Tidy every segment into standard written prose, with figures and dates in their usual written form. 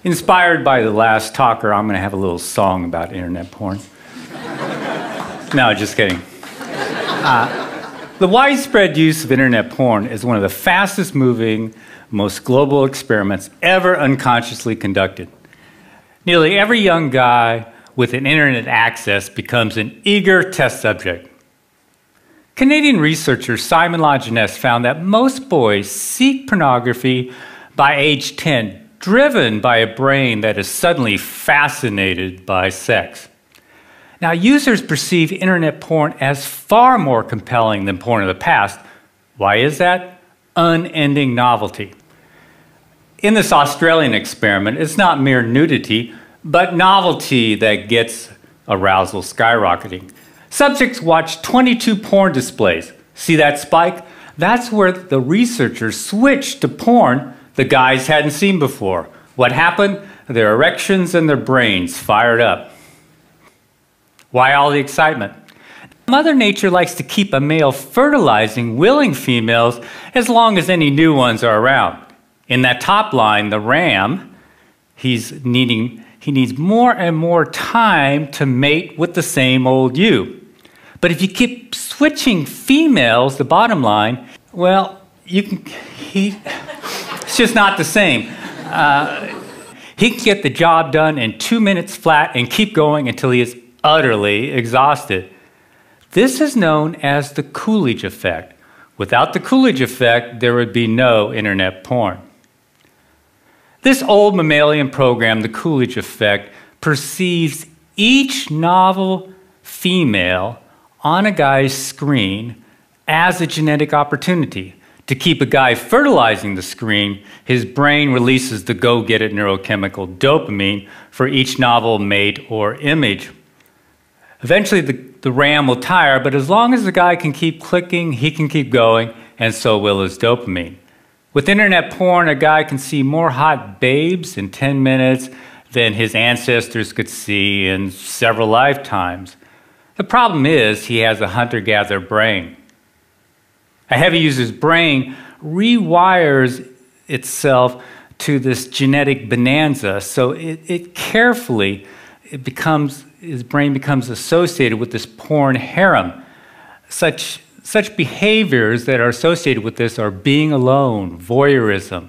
Inspired by the last talker, I'm going to have a little song about internet porn. No, just kidding. The widespread use of internet porn is one of the fastest moving, most global experiments ever unconsciously conducted. Nearly every young guy with an internet access becomes an eager test subject. Canadian researcher Simon Lajeunesse found that most boys seek pornography by age 10, driven by a brain that is suddenly fascinated by sex. Now, users perceive internet porn as far more compelling than porn of the past. Why is that? Unending novelty. In this Australian experiment, it's not mere nudity, but novelty that gets arousal skyrocketing. Subjects watched 22 porn displays. See that spike? That's where the researchers switched to porn the guys hadn't seen before. What happened? Their erections and their brains fired up. Why all the excitement? Mother Nature likes to keep a male fertilizing willing females as long as any new ones are around. In that top line, the ram, he needs more and more time to mate with the same old ewe. But if you keep switching females, the bottom line, well, it's just not the same. He can get the job done in 2 minutes flat and keep going until he is utterly exhausted. This is known as the Coolidge effect. Without the Coolidge effect, there would be no internet porn. This old mammalian program, the Coolidge effect, perceives each novel female on a guy's screen as a genetic opportunity. To keep a guy fertilizing the screen, his brain releases the go-get-it neurochemical dopamine for each novel mate or image. Eventually, the ram will tire, but as long as the guy can keep clicking, he can keep going, and so will his dopamine. With internet porn, a guy can see more hot babes in 10 minutes than his ancestors could see in several lifetimes. The problem is he has a hunter-gatherer brain. A heavy user's brain rewires itself to this genetic bonanza, so his brain becomes associated with this porn harem. Such behaviors that are associated with this are being alone, voyeurism,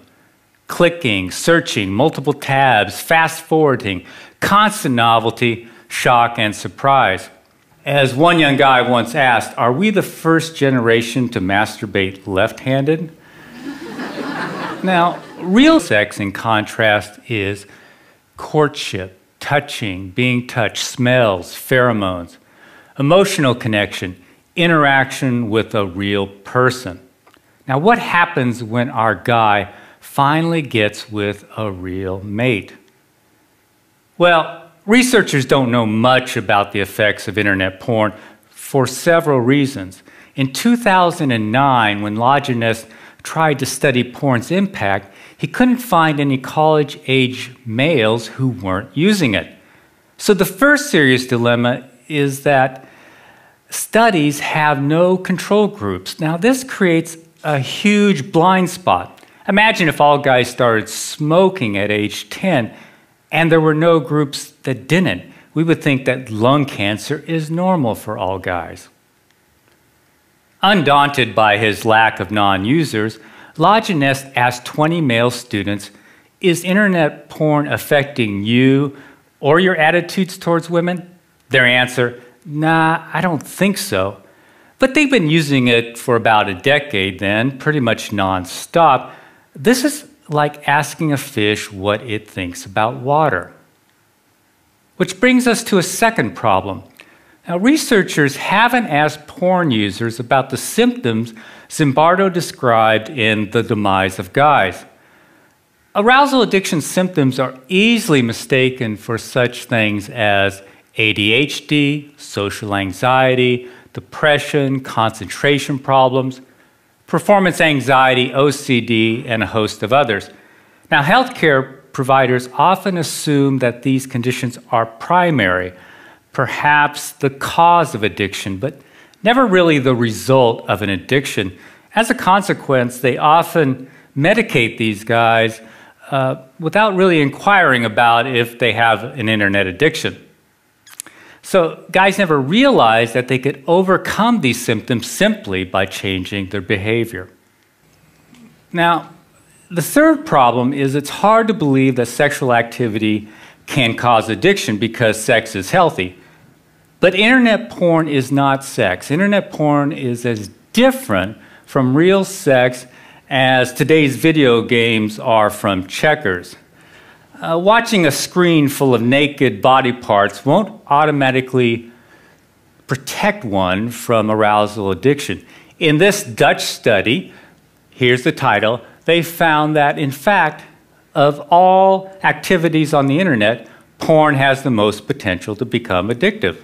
clicking, searching, multiple tabs, fast-forwarding, constant novelty, shock, and surprise. As one young guy once asked, are we the first generation to masturbate left-handed? Now, real sex, in contrast, is courtship, touching, being touched, smells, pheromones, emotional connection, interaction with a real person. Now, what happens when our guy finally gets with a real mate? Well, researchers don't know much about the effects of internet porn for several reasons. In 2009, when Lajeunesse tried to study porn's impact, he couldn't find any college-age males who weren't using it. So the first serious dilemma is that studies have no control groups. Now, this creates a huge blind spot. Imagine if all guys started smoking at age 10 and there were no groups that didn't. We would think that lung cancer is normal for all guys. Undaunted by his lack of non-users, Lajeunesse asked 20 male students, is internet porn affecting you or your attitudes towards women? Their answer, nah, I don't think so. But they've been using it for about a decade then, pretty much nonstop. This is like asking a fish what it thinks about water. Which brings us to a second problem. Now, researchers haven't asked porn users about the symptoms Zimbardo described in The Demise of Guys. Arousal addiction symptoms are easily mistaken for such things as ADHD, social anxiety, depression, concentration problems, performance anxiety, OCD, and a host of others. Now, healthcare providers often assume that these conditions are primary, perhaps the cause of addiction, but never really the result of an addiction. As a consequence, they often medicate these guys without really inquiring about if they have an internet addiction. So guys never realized that they could overcome these symptoms simply by changing their behavior. Now, the third problem is it's hard to believe that sexual activity can cause addiction because sex is healthy. But internet porn is not sex. Internet porn is as different from real sex as today's video games are from checkers. Watching a screen full of naked body parts won't automatically protect one from arousal addiction. In this Dutch study, here's the title, they found that, in fact, of all activities on the internet, porn has the most potential to become addictive.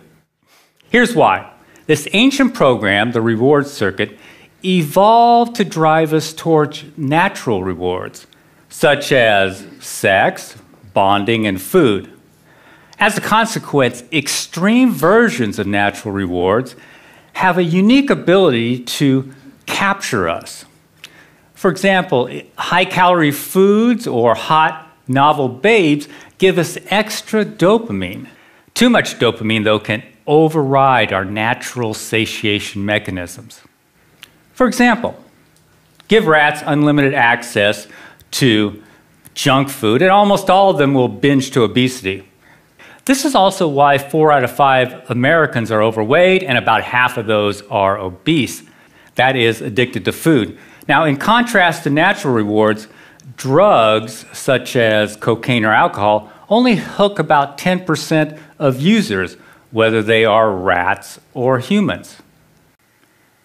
Here's why. This ancient program, the reward circuit, evolved to drive us towards natural rewards, such as sex, bonding, and food. As a consequence, extreme versions of natural rewards have a unique ability to capture us. For example, high-calorie foods or hot, novel babes give us extra dopamine. Too much dopamine, though, can override our natural satiation mechanisms. For example, give rats unlimited access to junk food, and almost all of them will binge to obesity. This is also why 4 out of 5 Americans are overweight, and about half of those are obese. That is, addicted to food. Now, in contrast to natural rewards, drugs such as cocaine or alcohol only hook about 10% of users, whether they are rats or humans.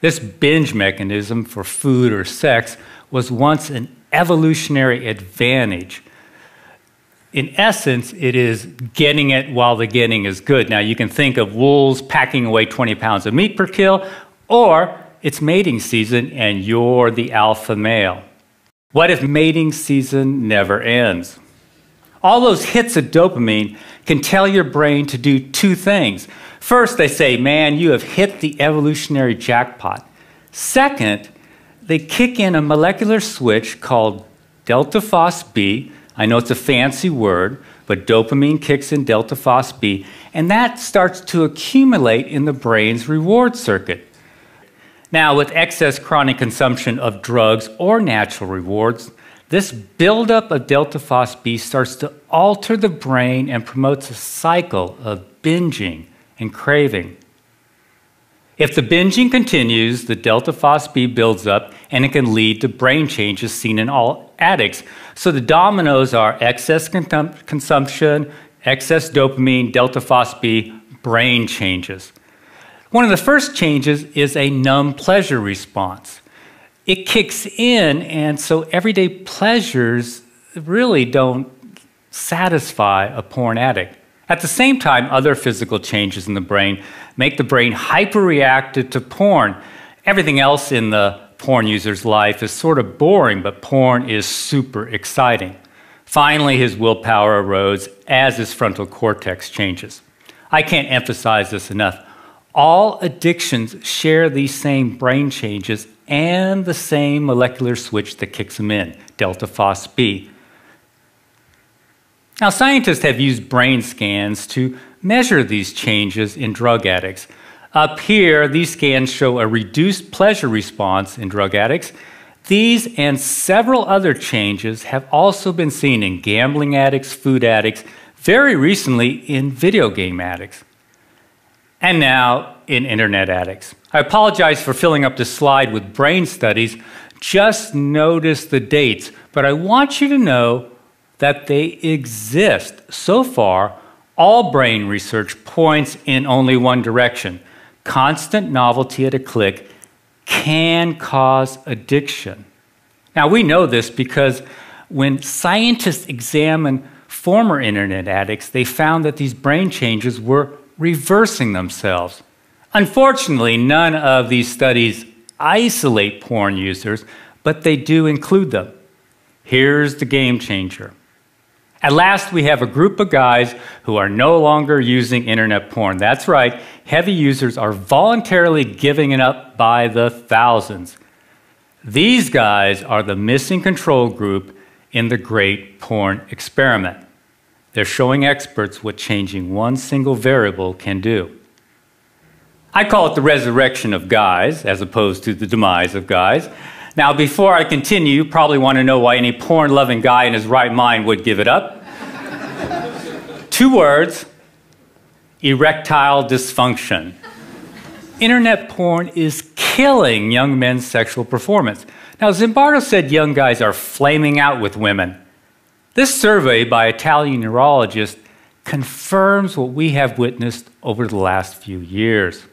This binge mechanism for food or sex was once an evolutionary advantage. In essence, it is getting it while the getting is good. Now, you can think of wolves packing away 20 pounds of meat per kill, or it's mating season and you're the alpha male. What if mating season never ends? All those hits of dopamine can tell your brain to do 2 things. First, they say, man, you have hit the evolutionary jackpot. Second, they kick in a molecular switch called delta phos-B. I know it's a fancy word, but dopamine kicks in delta phos-B, and that starts to accumulate in the brain's reward circuit. Now, with excess chronic consumption of drugs or natural rewards, this buildup of delta phos-B starts to alter the brain and promotes a cycle of binging and craving. If the binging continues, the delta phos-B builds up and it can lead to brain changes seen in all addicts. So the dominoes are excess consumption, excess dopamine, delta phos-B, brain changes. One of the first changes is a numb pleasure response. It kicks in, and so everyday pleasures really don't satisfy a porn addict. At the same time, other physical changes in the brain make the brain hyperreactive to porn. Everything else in the porn user's life is sort of boring, but porn is super exciting. Finally, his willpower erodes as his frontal cortex changes. I can't emphasize this enough. All addictions share these same brain changes and the same molecular switch that kicks them in, delta phos-B. Now, scientists have used brain scans to measure these changes in drug addicts. Up here, these scans show a reduced pleasure response in drug addicts. These and several other changes have also been seen in gambling addicts, food addicts, very recently in video game addicts, and now in internet addicts. I apologize for filling up this slide with brain studies. Just notice the dates, but I want you to know that they exist. So far, all brain research points in only one direction. Constant novelty at a click can cause addiction. Now, we know this because when scientists examined former internet addicts, they found that these brain changes were reversing themselves. Unfortunately, none of these studies isolate porn users, but they do include them. Here's the game changer. At last, we have a group of guys who are no longer using internet porn. That's right, heavy users are voluntarily giving it up by the thousands. These guys are the missing control group in the great porn experiment. They're showing experts what changing one single variable can do. I call it the resurrection of guys, as opposed to the demise of guys. Now, before I continue, you probably want to know why any porn-loving guy in his right mind would give it up. 2 words: erectile dysfunction. Internet porn is killing young men's sexual performance. Now, Zimbardo said young guys are flaming out with women. This survey by Italian neurologists confirms what we have witnessed over the last few years.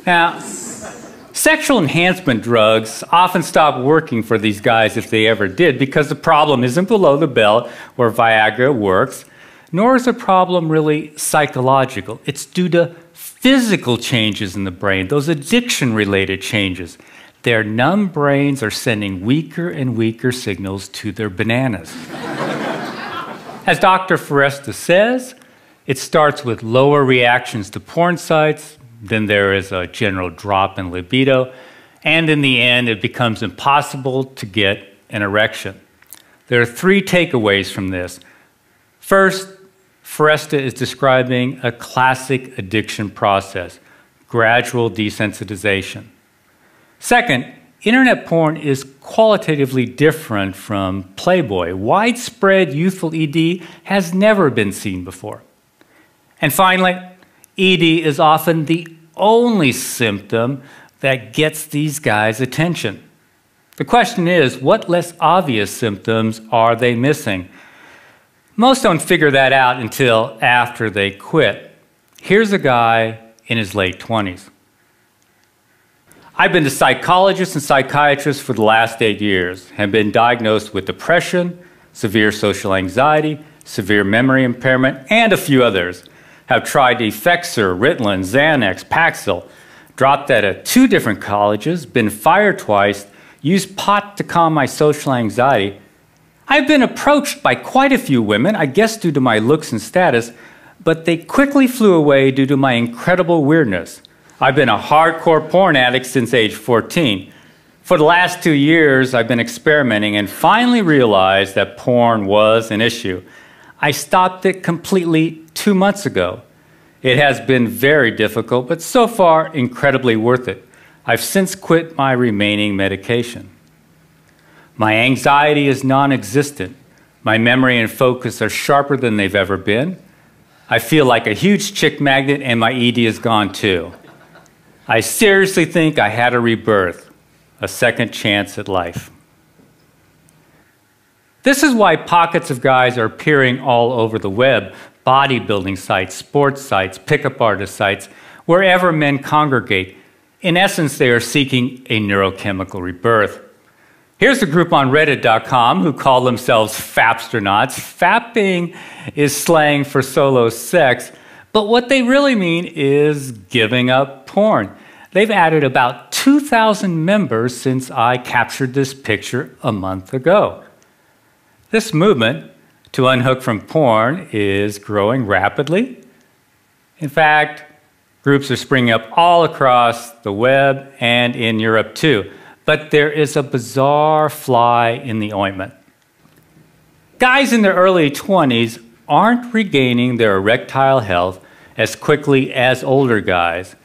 Now, sexual enhancement drugs often stop working for these guys if they ever did, because the problem isn't below the belt where Viagra works, nor is the problem really psychological. It's due to physical changes in the brain, those addiction-related changes. Their numb brains are sending weaker and weaker signals to their bananas. As Dr. Foresta says, it starts with lower reactions to porn sites, then there is a general drop in libido, and in the end, it becomes impossible to get an erection. There are 3 takeaways from this. First, Foresta is describing a classic addiction process, gradual desensitization. Second, internet porn is qualitatively different from Playboy. Widespread youthful ED has never been seen before. And finally, ED is often the only symptom that gets these guys' attention. The question is, what less obvious symptoms are they missing? Most don't figure that out until after they quit. Here's a guy in his late 20s. I've been to psychologists and psychiatrists for the last 8 years, have been diagnosed with depression, severe social anxiety, severe memory impairment, and a few others. Have tried Effexor, Ritalin, Xanax, Paxil, dropped out of 2 different colleges, been fired twice, used pot to calm my social anxiety. I've been approached by quite a few women, I guess due to my looks and status, but they quickly flew away due to my incredible weirdness. I've been a hardcore porn addict since age 14. For the last 2 years, I've been experimenting and finally realized that porn was an issue. I stopped it completely 2 months ago. It has been very difficult, but so far incredibly worth it. I've since quit my remaining medication. My anxiety is non-existent. My memory and focus are sharper than they've ever been. I feel like a huge chick magnet, and my ED is gone too. I seriously think I had a rebirth, a second chance at life. This is why pockets of guys are appearing all over the web, bodybuilding sites, sports sites, pickup artist sites, wherever men congregate. In essence, they are seeking a neurochemical rebirth. Here's a group on Reddit.com who call themselves Fapstronauts. Fapping is slang for solo sex, but what they really mean is giving up porn. They've added about 2,000 members since I captured this picture a month ago. This movement to unhook from porn is growing rapidly. In fact, groups are springing up all across the web and in Europe too. But there is a bizarre fly in the ointment. Guys in their early 20s aren't regaining their erectile health as quickly as older guys.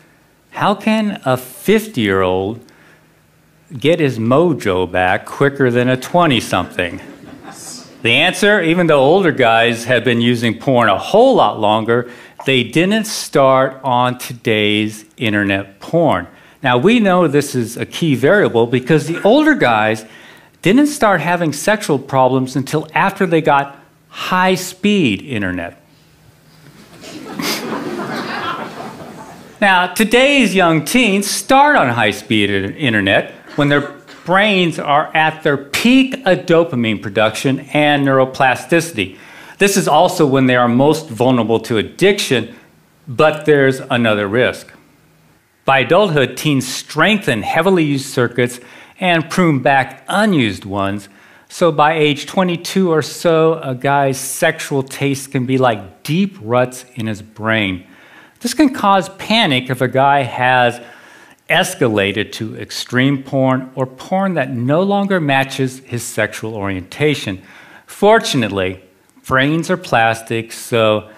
How can a 50-year-old get his mojo back quicker than a 20-something? The answer, even though older guys have been using porn a whole lot longer, they didn't start on today's internet porn. Now, we know this is a key variable because the older guys didn't start having sexual problems until after they got high-speed internet. Now, today's young teens start on high-speed internet when their brains are at their peak of dopamine production and neuroplasticity. This is also when they are most vulnerable to addiction, but there's another risk. By adulthood, teens strengthen heavily used circuits and prune back unused ones. So by age 22 or so, a guy's sexual taste can be like deep ruts in his brain. This can cause panic if a guy has escalated to extreme porn or porn that no longer matches his sexual orientation. Fortunately, brains are plastic, so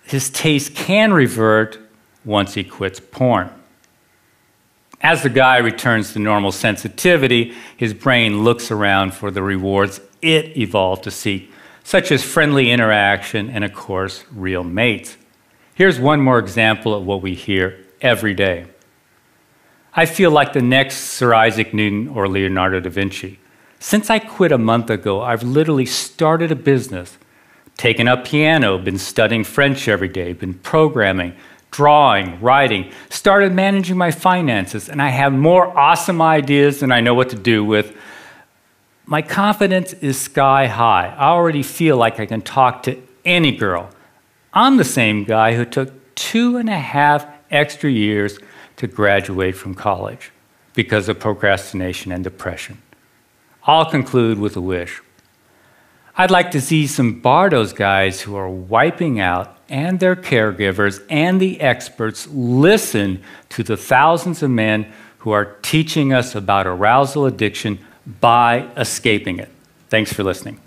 his taste can revert once he quits porn. As the guy returns to normal sensitivity, his brain looks around for the rewards it evolved to seek, such as friendly interaction and, of course, real mates. Here's one more example of what we hear every day. I feel like the next Sir Isaac Newton or Leonardo da Vinci. Since I quit a month ago, I've literally started a business, taken up piano, been studying French every day, been programming, drawing, writing, started managing my finances, and I have more awesome ideas than I know what to do with. My confidence is sky high. I already feel like I can talk to any girl. I'm the same guy who took 2.5 extra years to graduate from college because of procrastination and depression. I'll conclude with a wish. I'd like to see some Bardos guys who are wiping out and their caregivers and the experts listen to the thousands of men who are teaching us about arousal addiction by escaping it. Thanks for listening.